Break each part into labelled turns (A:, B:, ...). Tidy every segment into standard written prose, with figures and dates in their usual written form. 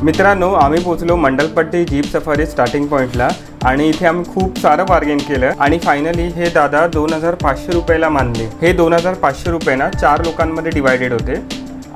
A: मित्रांनो, आम्ही पोहोचलो मंडलपट्टी जीप सफारी स्टार्टिंग पॉइंटला आणि इथे आम्ही खूप सारं बार्गेन केलं आणि फायनली हे दादा 2500 रुपयाला मानले। हे 2500 रुपये ना 4 लोकांमध्ये डिवाइडेड होते।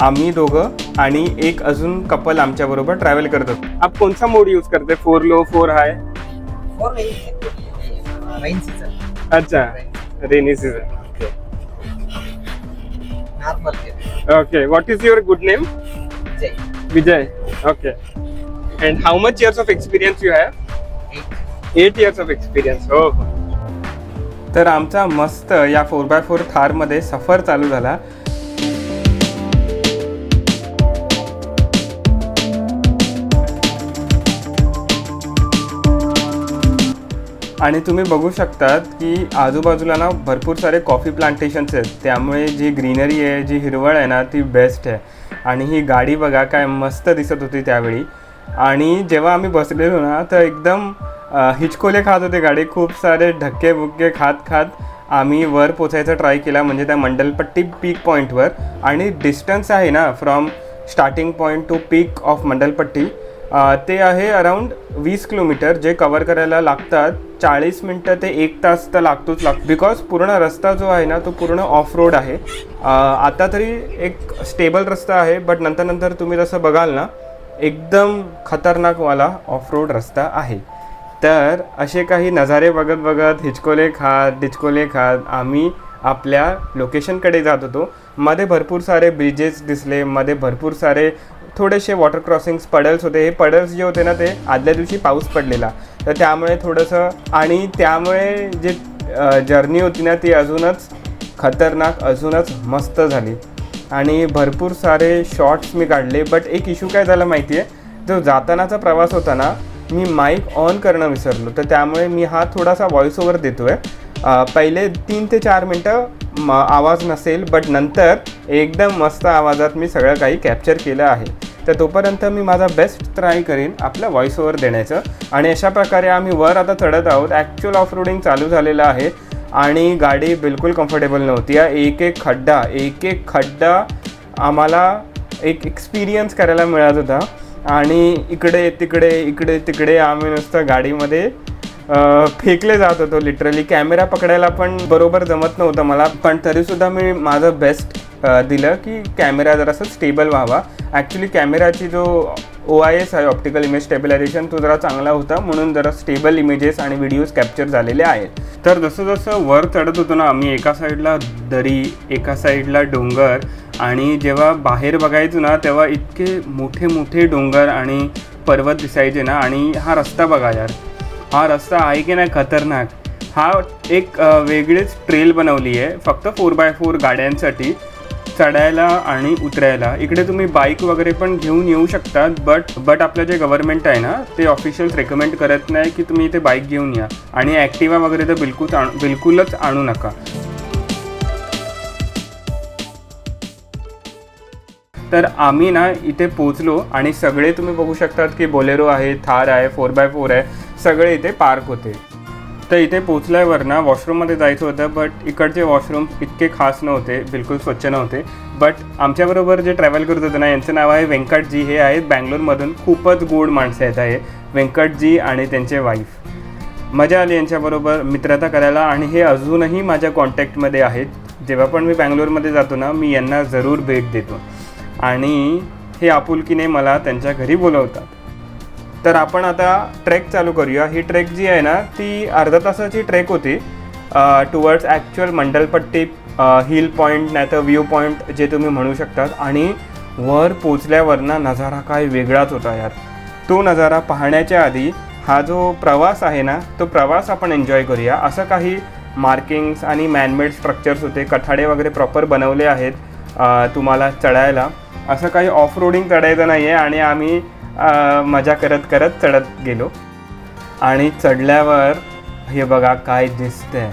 A: आम्ही दोघं आणि एक अजून कपल आमच्या बरोबर ट्रॅव्हल करत होतो। आप कौन सा मोड यूज करते? 4 लो 4 हाई?
B: 4 रेन सीजन।
A: अच्छा, rainy season. Okay
B: normal.
A: Okay, what is your good name?
B: Vijay.
A: Vijay. Okay. And how much years of experience you have? 8 years of experience. Oh. तर आमचा मस्त या 4x4 थार मध्ये सफर चालू झाला। आणि तुम्ही बघू शकतात की आजूबाजूला ना भरपूर सारे कॉफी प्लांटेशन्स आहेत, त्यामुळे जी ग्रीनरी आहे, जी हिरवळ आहे ना, ती बेस्ट आहे। आणि ही गाडी बघा काय मस्त दिसत होती त्यावेळी। आणि जेव्हा आम्ही बसलेलो ना तर एकदम हिचकोले खात होते गाडी, खूप सारे धक्के बुक्के खात खात आम्ही वर पोचायचा ट्राय केला, म्हणजे त्या मंडलपट्टी पीक पॉईंटवर। आणि डिस्टन्स आहे ना from starting point to peak of Mandalpatti ते आहे अराउंड 20 किलोमीटर, जे कवर करायला लागतात 40 मिनटं ते 1 तास तर लागतोच बिकॉज पूर्ण रस्ता जो आहे ना तो पूर्ण ऑफ रोड आहे। आता तरी एक स्टेबल रस्ता आहे, बट नंतर तुम्ही जसं बघाल ना एकदम खतरनाकवाला ऑफ रोड रस्ता आहे। तर असे काही नजारे बघत बघत हिचकोले खात आम्ही आपल्या लोकेशनकडे जात होतो। मध्ये भरपूर सारे ब्रिजेस दिसले, मध्ये भरपूर सारे थोडेसे वॉटर क्रॉसिंग्स पडल्स होते। हे पडल्स जे होते ना ते आदल्या दिवशी पाऊस पडलेला, तर त्यामुळे थोडंसं, आणि त्यामुळे जे जर्नी होती ना ती अजूनच खतरनाक, अजूनच मस्त झाली। आणि भरपूर सारे शॉट्स मी काढले, बट एक इश्यू काय झाला माहिती आहे, जो जातानाचा प्रवास होता ना मी माईक ऑन करणं विसरलो, तर त्यामुळे मी हा थोडासा व्हॉइस ओव्हर देतो आहे। पहिले 3 ते 4 मिनटं आवाज नसेल, बट नंतर एकदम मस्त आवाजात मी सगळं काही कॅप्चर केलं आहे। तर तोपर्यंत मी माझा बेस्ट ट्राय करीन आपलं व्हॉइस ओव्हर देण्याचं। आणि अशा प्रकारे आम्ही वर आता चढत आहोत। ॲक्च्युअल ऑफ रोडिंग चालू झालेलं आहे आणि गाडी बिलकुल कम्फर्टेबल नव्हती। एक एक खड्डा आम्हाला एक एक्सपिरियन्स करायला मिळत होता। आणि इकडे तिकडे आम्ही नुसतं गाडीमध्ये फेकले जात होतो लिटरली। कॅमेरा पकडायला पण बरोबर जमत नव्हतं मला, पण तरीसुद्धा मी माझं बेस्ट दिलं की कॅमेरा जरासं स्टेबल व्हावा। ॲक्च्युली कॅमेराची जो OIS आहे, ऑप्टिकल इमेज स्टेबिलायझेशन, तो जरा चांगला होता, म्हणून जरा स्टेबल इमेजेस आणि व्हिडिओज कॅप्चर झालेले आहेत। तर जसं जसं वर चढत होतो ना आम्ही, एका साईडला दरी, एका साईडला डोंगर, आणि जेव्हा बाहेर बघायचो ना तेव्हा इतके मोठे मोठे डोंगर आणि पर्वत दिसायचे ना। आणि हा रस्ता बघा यार, हा रस्ता आहे की नाही खतरनाक। हा एक वेगळीच ट्रेल बनवली आहे फक्त 4x4 गाड्यांसाठी चढायला आणि उतरायला। इकडे तुम्ही बाईक वगैरे पण घेऊन येऊ शकतात, बट आपलं जे गव्हर्नमेंट आहे ना ते ऑफिशियल्स रेकमेंड करत नाही की तुम्ही इथे बाईक घेऊन या, आणि ॲक्टिवा वगैरे तर बिलकुलच आणू नका। तर आम्ही ना इथे पोचलो आणि सगळे तुम्ही बघू शकतात की बोलेरो आहे, थार आहे, 4x4 आहे, सगळे इथे पार्क होते। तर इथे पोचल्यावर ना वॉशरूममध्ये जायचं होतं, बट इकडचे वॉशरूम इतके खास नव्हते, बिलकुल स्वच्छ नव्हते। बट आमच्याबरोबर जे ट्रॅव्हल करत होते ना यांचं नाव आहे व्यंकटजी, हे आहेत बँगलोरमधून, खूपच गोड माणसं आहेत आहे व्यंकटजी आणि त्यांचे वाईफ। मजा आली यांच्याबरोबर मित्रता करायला, आणि हे अजूनही माझ्या कॉन्टॅक्टमध्ये आहेत। जेव्हा पण मी बँगलोरमध्ये जातो ना मी यांना जरूर भेट देतो, आणि हे आपुलकीने मला त्यांच्या घरी बोलवतात। तर आपण आता ट्रेक चालू करूया। ही ट्रेक जी आहे ना ती अर्धा तासाची ट्रेक होती टुवर्ड्स ॲक्च्युअल मंडलपट्टी हिल पॉईंट, नाही तर व्ह्यू पॉईंट जे तुम्ही म्हणू शकतात। आणि वर पोचल्यावर ना नजारा काय वेगळाच होता यार। तो नजारा पाहण्याच्या आधी हा जो प्रवास आहे ना तो प्रवास आपण एन्जॉय करूया। असं काही मार्किंग्स आणि मॅनमेड स्ट्रक्चर्स होते, कठाडे वगैरे प्रॉपर बनवले आहेत तुम्हाला चढायला। असं काही ऑफ रोडिंग चढायचं नाही आहे, आणि आम्ही मजा करत चढत गेलो। आणि चढल्यावर हे बघा काय दिसतंय,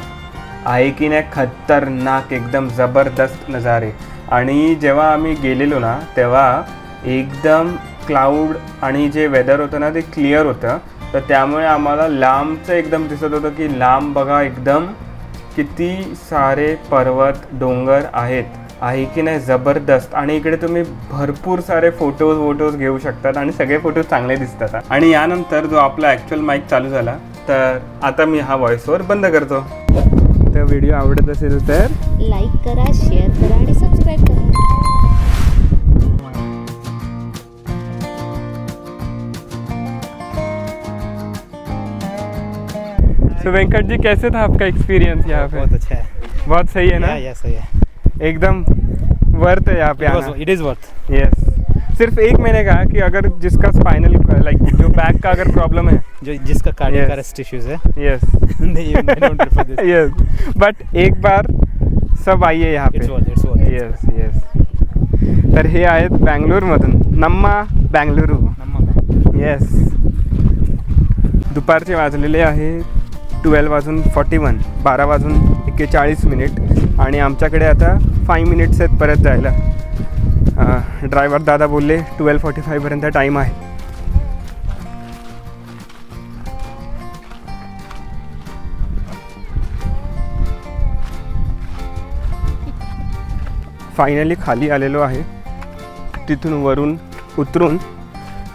A: आहे की नाही खतरनाक, एकदम ज़बरदस्त नज़ारे। आणि जेव्हा आम्ही गेलेलो ना तेव्हा एकदम क्लाउड आणि जे वेदर होतं ना ते क्लिअर होतं, तर त्यामुळे आम्हाला लांबचं एकदम दिसत होतं की लांब बघा एकदम किती सारे पर्वत डोंगर आहेत, आहे की नाही जबरदस्त. आणि इकडे तुम्ही भरपूर सारे फोटोज घेऊ शकतात आणि सगळे फोटो चांगले दिसतात. आणि यानंतर जो आपला ॲक्च्युअल माईक चालू झाला, तर आता मी हा व्हॉइस ओव्हर बंद करतो. तर व्हिडिओ आवडत असेल तर
C: लाईक करा, शेअर करा आणि सबस्क्राईब करा.
A: तो वेंकट जी, कैसे था आपका एक्सपीरियंस यहाँ पे?
D: बहुत अच्छा है.
A: बहुत सही है ना?
D: या सही है.
A: एकदम वर्थ है यहाँ पे आना.
D: It is worth.
A: यस. सिर्फ एक मैंने कहा कि अगर जिसका स्पाइनल लाइक जो बैक का अगर प्रॉब्लम है,
D: जो जिसका कार्डियक अरेस्ट इश्यूज है,
A: यस
D: नहीं don't prefer this.
A: Yes, but एक बार सब आइए यहाँ पे.
D: It's worth.
A: Yes yes. तर हे आहेत बँगलोरमधून, नम्मा बँगलुरू. येस. दुपारचे वाजलेले आहे 12:41, 12:41 आणि आमच्याकडे आता 5 मिनिट्स आहेत परत जायला. ड्रायव्हर दादा बोलले 12:45पर्यंत टाईम आहे. फायनली खाली आलेलो आहे, तिथून वरून उतरून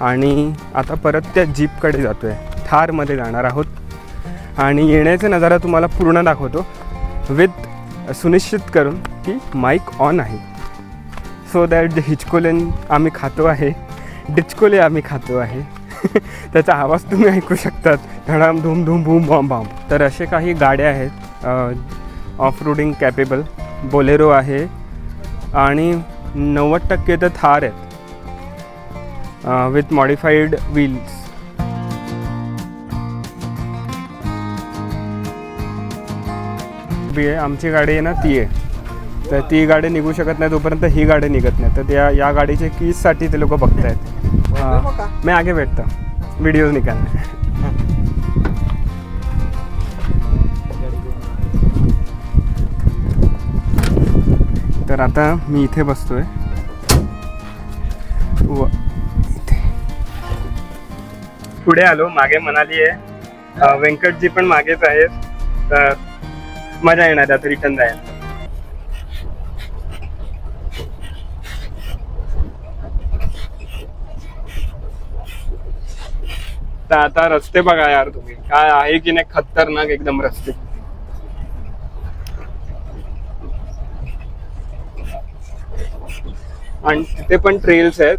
A: आणि आता परत त्या जीपकडे जातो आहे. थारमध्ये जाणार आहोत आणि येण्याचा नजारा तुम्हाला पूर्ण दाखवतो विथ सुनिश्चित करून की माईक ऑन आहे, सो दॅट जे हिचकोलेन आम्ही खातो आहे, डिचकोले आम्ही खातो आहे त्याचा आवाज तुम्ही ऐकू शकतात, धडाम धूम धूम बूम बॉम बॉम. तर असे काही गाड्या आहेत ऑफ रोडिंग कॅपेबल. बोलेरो आहे आणि 90% तर थार आहेत विथ मॉडिफाईड व्हील्स. आमची गाडी आहे ना ती आहे, तर ती गाडी निघू शकत नाही तोपर्यंत ही गाडी निघत नाही. तर या गाडीचे कीजसाठी ते लोक बघत आहेत. मी आगे बैठता व्हिडिओज निकालणे. तर आता मी इथे बसतोय इथे पुढे आलो. मागे मनाली आहे, व्यंकटजी पण मागेच आहेत, तर मजा येणार आता रिटर्न जायला. तर आता रस्ते बघा यार तुम्ही, काय आहे की नाही खतरनाक एकदम रस्ते. आणि तिथे पण ट्रेल्स आहेत,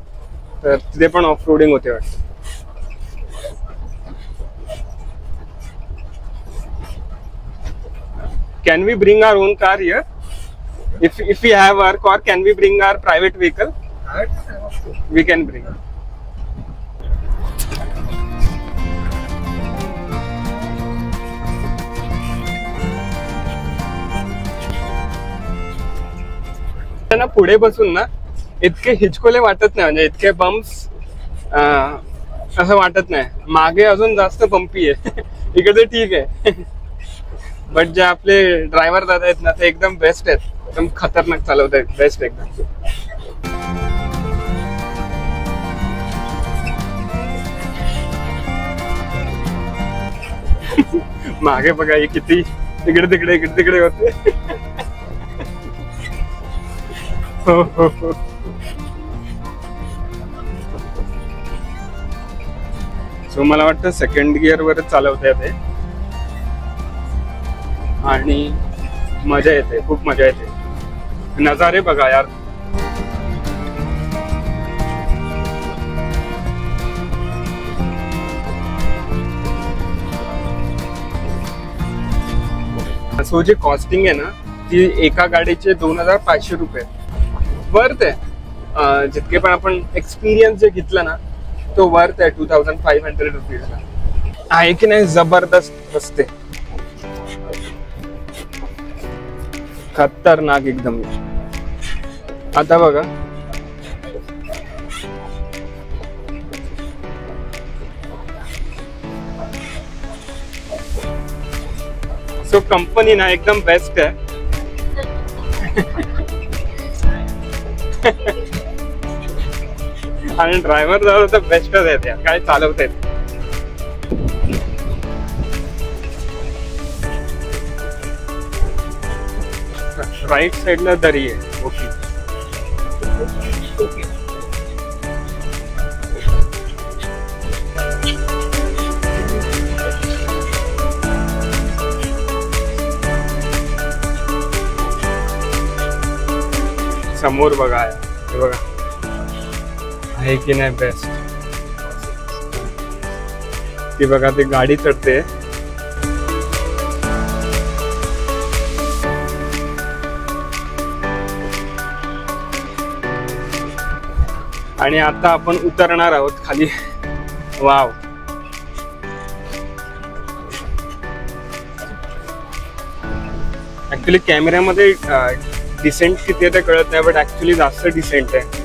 A: तर तिथे पण ऑफ रोडिंग होते वाटतं. Can we bring our own car here? If we have our car, can we bring our private vehicle? We can bring. ना पुढे बसून ना इतके हिचकोले वाटत नाही, म्हणजे इतके बम्प्स असं वाटत नाही. मागे अजून जास्त बम्पी आहे इकडे ठीक आहे बट जे आपले ड्रायव्हर दादा आहेत ना ते एकदम बेस्ट आहेत, एकदम खतरनाक चालवत आहेत, बेस्ट एकदम. मागे बघा हे किती इकडे तिकडे होते. हो हो हो. सो मला वाटतं सेकंड गिअर वरच चालवता येते आणि मजा येते, खूप मजा येते. नजारे बघा यार. सो जे कॉस्टिंग आहे ना ती एका गाडीचे 2500 रुपये वर्थ आहे. जितके पण आपण एक्सपिरियन्स जे घेतला ना तो वर्थ आहे 2500 रुपीजला. आहे की नाही जबरदस्त रस्ते, खतरनाक एकदम. आता बघा सो कंपनी ना एकदम बेस्ट आहे. आणि ड्रायव्हर जवळ तर बेस्टच आहे त्या, काय चालवतात. राईट साईडला दरी आहे मोठी. समोर बघा, हे बघा आहे की नाही बेस्ट. ती बघा ती गाडी चढते. आणि आता आपण उतरणार आहोत खाली. वाव, ऍक्च्युली कॅमेऱ्यामध्ये डिसेंट किती आहे ते कळत नाही, बट ऍक्च्युली जास्त डिसेंट आहे.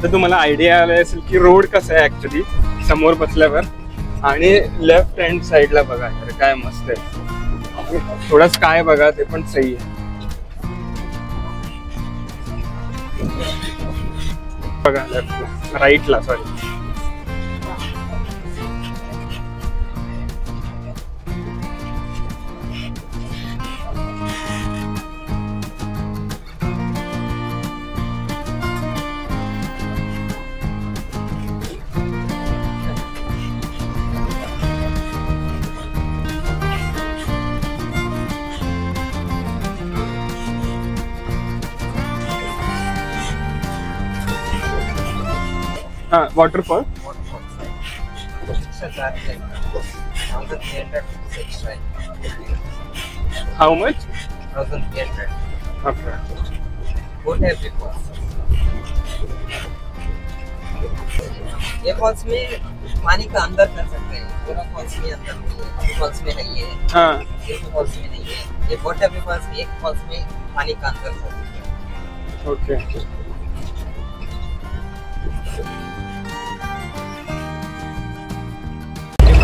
A: तर तुम्हाला आयडिया आला असेल की रोड कसा आहे ऍक्च्युली समोर बसल्यावर. आणि लेफ्ट हँड साइडला बघा तर काय मस्त आहे. थोडं स्काय बघा, ते पण सही आहे. बघा लेफ्टला, राईटला सॉरी. वॉटरफॉल. हाउ मच?
B: 1300.
A: Okay.
B: बोट है ये फॉल्स में पानी का अंदर कर सकते हैं. पूरा फॉल्स में अंदर नहीं है, फॉल्स में नहीं है.
A: हाँ.
B: ये फॉल्स में नहीं है. ये बोट है फॉल्स में, एक फॉल्स में पानी का अंदर कर सकते हैं.
A: ओके.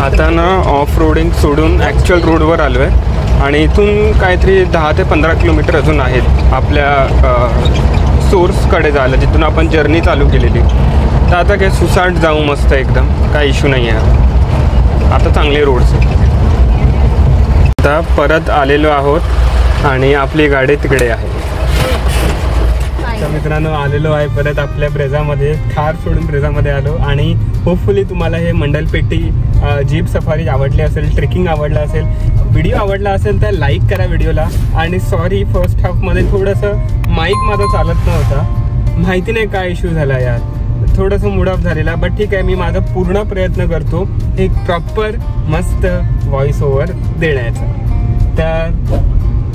A: आता ना ऑफ रोडिंग सोडून ॲक्च्युअल रोडवर आलो आहे. आणि इथून काहीतरी 10 ते 15 किलोमीटर अजून आहेत आपल्या सोर्सकडे जायला, जिथून आपण जर्नी चालू केलेली. तर आता काय सुसाट जाऊ मस्त एकदम, काय इश्यू नाही आहे. आता चांगले रोड्स आहेत. आता परत आलेलो आहोत आणि आपली गाडी तिकडे आहे. तर मित्रांनो आलेलो आहे परत आपल्या ब्रेझामध्ये. थार सोडून ब्रेझामध्ये आलो. आणि होपफुली तुम्हाला हे मंडलपेटी जीप सफारी आवडली असेल, ट्रेकिंग आवडलं असेल, व्हिडिओ आवडला असेल तर लाईक करा व्हिडिओला. आणि सॉरी फर्स्ट हाफमध्ये थोडंसं माईक माझा चालत नव्हता, माहिती नाही काय इश्यू झाला यार, थोडंसं मूड ऑफ झालेला. बट ठीक आहे, मी माझा पूर्ण प्रयत्न करतो एक प्रॉपर मस्त व्हॉइस ओव्हर देण्याचा. तर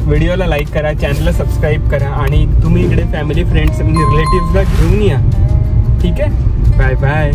A: व्हिडिओला लाईक करा, चॅनलला सबस्क्राईब करा आणि तुम्ही इकडे फॅमिली फ्रेंड्स रिलेटिव्सला घेऊन या. ठीक आहे, बाय बाय.